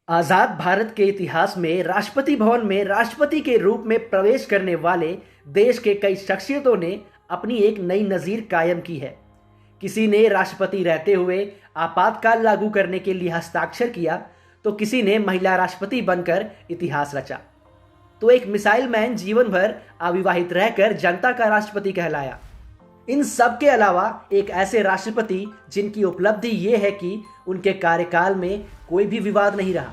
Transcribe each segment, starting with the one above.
आजाद भारत के इतिहास में राष्ट्रपति भवन में राष्ट्रपति के रूप में प्रवेश करने वाले देश के कई शख्सियतों ने अपनी एक नई नज़ीर कायम की है। किसी ने राष्ट्रपति रहते हुए आपातकाल लागू करने के लिए हस्ताक्षर किया, तो किसी ने महिला राष्ट्रपति बनकर इतिहास रचा। तो एक मिसाइल मैन जीवन भर अविवाहित रहकर जनता का राष्ट्रपति कहलाया। इन सब के अलावा एक ऐसे राष्ट्रपति जिनकी उपलब्धि ये है कि उनके कार्यकाल में कोई भी विवाद नहीं रहा,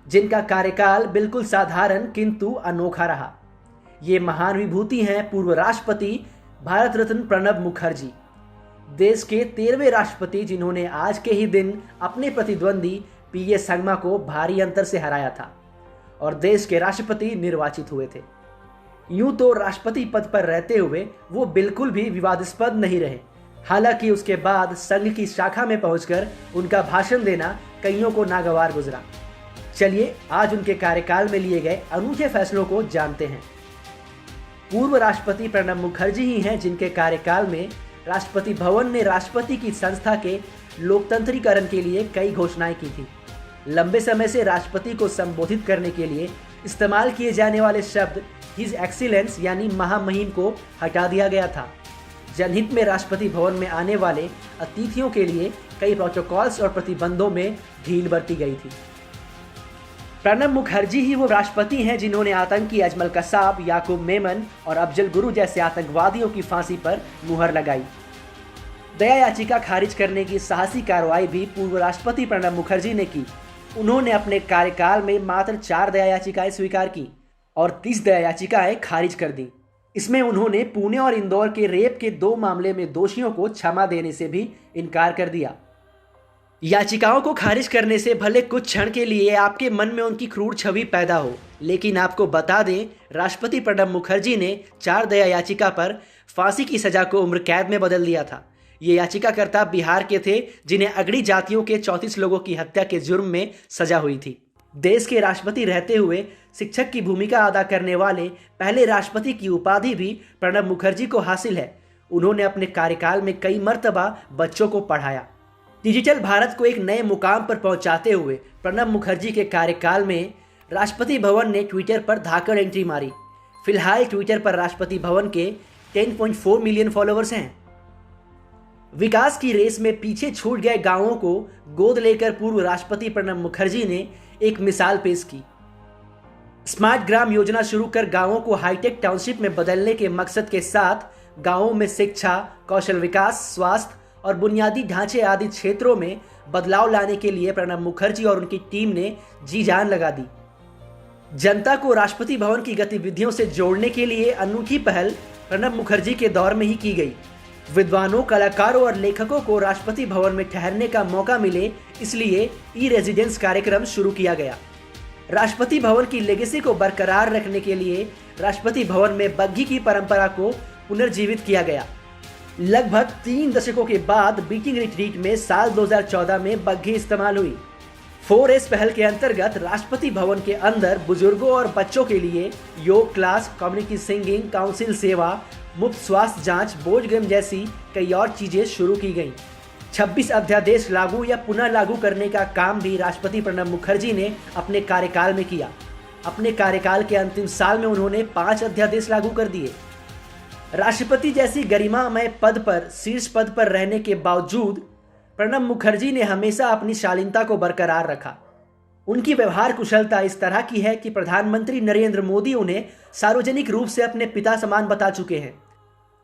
जिनका कार्यकाल बिल्कुल साधारण किंतु अनोखा रहा। ये महान विभूति हैं पूर्व राष्ट्रपति भारत रत्न प्रणब मुखर्जी, देश के 13वें राष्ट्रपति जिन्होंने आज के ही दिन अपने प्रतिद्वंदी पीए संगमा को भारी अंतर से हराया था और देश के राष्ट्रपति निर्वाचित हुए थे। यूं तो राष्ट्रपति पद पर रहते हुए वो बिल्कुल भी विवादास्पद नहीं रहे। हालांकि उसके बाद संघ की शाखा में पहुंचकर उनका भाषण देना कईयों को नागवार गुजरा। चलिए आज उनके कार्यकाल में लिए गए अनूठे फैसलों को जानते हैं। पूर्व राष्ट्रपति प्रणब मुखर्जी ही हैं जिनके कार्यकाल में राष्ट्रपति भवन ने राष्ट्रपति की संस्था के लोकतंत्रीकरण के लिए कई घोषणाएं की थी। लंबे समय से राष्ट्रपति को संबोधित करने के लिए इस्तेमाल किए जाने वाले शब्द हिज एक्सीलेंस यानी महामहिम को हटा दिया गया था। जनहित में राष्ट्रपति भवन में आने वाले अतिथियों के लिए कई प्रोटोकॉल्स और प्रतिबंधों में ढील बरती गई थी। प्रणब मुखर्जी ही वो राष्ट्रपति हैं जिन्होंने आतंकी अजमल कसाब, याकूब मेमन और अफजल गुरु जैसे आतंकवादियों की फांसी पर मुहर लगाई। दया याचिका खारिज करने की साहसी कार्रवाई भी पूर्व राष्ट्रपति प्रणब मुखर्जी ने की। उन्होंने अपने कार्यकाल में मात्र 4 दया याचिकाएं स्वीकार की और 30 दया याचिकाएं खारिज कर दी। इसमें उन्होंने पुणे और इंदौर के रेप के 2 मामले में दोषियों को क्षमा देने से भी इनकार कर दिया। याचिकाओं को खारिज करने से भले कुछ क्षण के लिए आपके मन में उनकी क्रूर छवि पैदा हो, लेकिन आपको बता दें, राष्ट्रपति प्रणब मुखर्जी ने 4 दया याचिका पर फांसी की सजा को उम्र कैद में बदल दिया था। ये याचिकाकर्ता बिहार के थे जिन्हें अगड़ी जातियों के 34 लोगों की हत्या के जुर्म में सजा हुई थी। देश के राष्ट्रपति रहते हुए शिक्षक की भूमिका अदा करने वाले पहले राष्ट्रपति की उपाधि भी प्रणब मुखर्जी को हासिल है। उन्होंने अपने कार्यकाल में कई मर्तबा बच्चों को पढ़ाया। डिजिटल भारत को एक नए मुकाम पर पहुंचाते हुए प्रणब मुखर्जी के कार्यकाल में राष्ट्रपति भवन ने ट्विटर पर धाकड़ एंट्री मारी। फिलहाल ट्विटर पर राष्ट्रपति भवन के 10.4 मिलियन फॉलोअर्स हैं। विकास की रेस में पीछे छूट गए गांवों को गोद लेकर पूर्व राष्ट्रपति प्रणब मुखर्जी ने एक मिसाल पेश की। स्मार्ट ग्राम योजना शुरू कर गांवों को हाईटेक टाउनशिप में बदलने के मकसद के साथ गांवों में शिक्षा, कौशल विकास, स्वास्थ्य और बुनियादी ढांचे आदि क्षेत्रों में बदलाव लाने के लिए प्रणब मुखर्जी और उनकी टीम ने जी जान लगा दी। जनता को राष्ट्रपति भवन की गतिविधियों से जोड़ने के लिए अनूठी पहल प्रणब मुखर्जी के दौर में ही की गई। विद्वानों, कलाकारों और लेखकों को राष्ट्रपति भवन में ठहरने का मौका मिले, इसलिए ई रेजिडेंस कार्यक्रम शुरू किया गया। राष्ट्रपति भवन की लेगेसी को बरकरार रखने के लिए राष्ट्रपति भवन में बग्घी की परंपरा को पुनर्जीवित किया गया। लगभग 3 दशकों के बाद बीटिंग रिट्रीट में साल 2014 में बग्घी इस्तेमाल हुई। 4S पहल के अंतर्गत राष्ट्रपति भवन के अंदर बुजुर्गों और बच्चों के लिए योग क्लास, कम्युनिटी सिंगिंग, काउंसिल सेवा, मुफ्त स्वास्थ्य जांच, बोर्ड गेम जैसी कई और चीजें शुरू की गईं। 26 अध्यादेश लागू या पुनः लागू करने का काम भी राष्ट्रपति प्रणब मुखर्जी ने अपने कार्यकाल में किया। अपने कार्यकाल के अंतिम साल में उन्होंने 5 अध्यादेश लागू कर दिए। राष्ट्रपति जैसी गरिमामय पद पर शीर्ष पद पर रहने के बावजूद प्रणब मुखर्जी ने हमेशा अपनी शालीनता को बरकरार रखा। उनकी व्यवहार कुशलता इस तरह की है कि प्रधानमंत्री नरेंद्र मोदी उन्हें सार्वजनिक रूप से अपने पिता समान बता चुके हैं।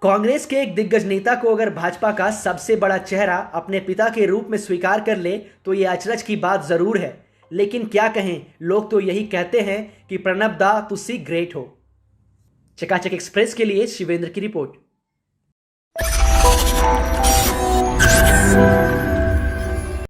कांग्रेस के एक दिग्गज नेता को अगर भाजपा का सबसे बड़ा चेहरा अपने पिता के रूप में स्वीकार कर ले तो ये अचरज की बात जरूर है, लेकिन क्या कहें, लोग तो यही कहते हैं कि प्रणब दा तुसी ग्रेट हो। चकाचक एक्सप्रेस के लिए शिवेंद्र की रिपोर्ट।